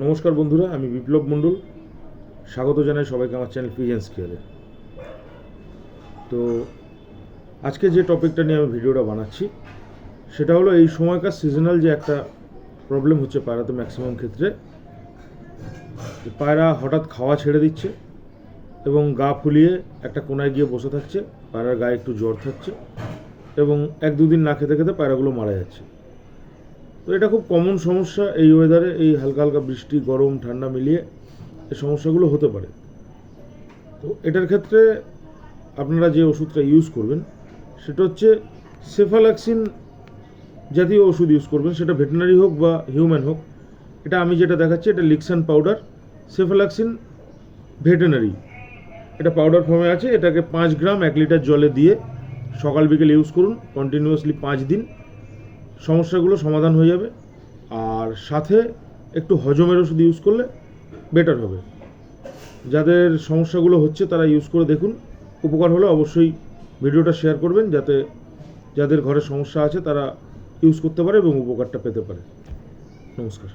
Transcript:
নমস্কার বন্ধুরা, আমি বিপ্লব মণ্ডল। স্বাগত জানাই সবাইকে আমার চ্যানেল পিজেন্স কেয়ারে। তো আজকে যে টপিকটা নিয়ে আমি ভিডিওটা বানাচ্ছি সেটা হলো এই সময়কার সিজনাল যে একটা প্রবলেম হচ্ছে পায়রাতে ম্যাক্সিমাম ক্ষেত্রে, পায়রা হঠাৎ খাওয়া ছেড়ে দিচ্ছে এবং গা ফুলিয়ে একটা কোনায় গিয়ে বসে থাকছে, পায়রার গায়ে একটু জ্বর থাকছে এবং 1-2 দিন না খেতে খেতে পায়রাগুলো মারা যাচ্ছে। তো এটা খুব কমন সমস্যা এই ওয়েদারে, এই হালকা হালকা বৃষ্টি, গরম, ঠান্ডা মিলিয়ে এই সমস্যাগুলো হতে পারে। তো এটার ক্ষেত্রে আপনারা যে ওষুধটা ইউজ করবেন সেটা হচ্ছে সেফালাক্সিন জাতীয় ওষুধ ইউজ করবেন, সেটা ভেটেরিনারি হোক বা হিউম্যান হোক। এটা আমি যেটা দেখাচ্ছি এটা লিক্সান পাউডার, সেফালাক্সিন ভেটেরিনারি, এটা পাউডার ফর্মে আছে। এটাকে 5 গ্রাম 1 লিটার জলে দিয়ে সকাল বিকেল ইউজ করুন কন্টিনিউয়াসলি 5 দিন, সমস্যাগুলো সমাধান হয়ে যাবে। আর সাথে একটু হজমের ওষুধ ইউজ করলে বেটার হবে। যাদের সমস্যাগুলো হচ্ছে তারা ইউজ করে দেখুন, উপকার হলে অবশ্যই ভিডিওটা শেয়ার করবেন, যাতে যাদের ঘরে সমস্যা আছে তারা ইউজ করতে পারে এবং উপকারটা পেতে পারে। নমস্কার।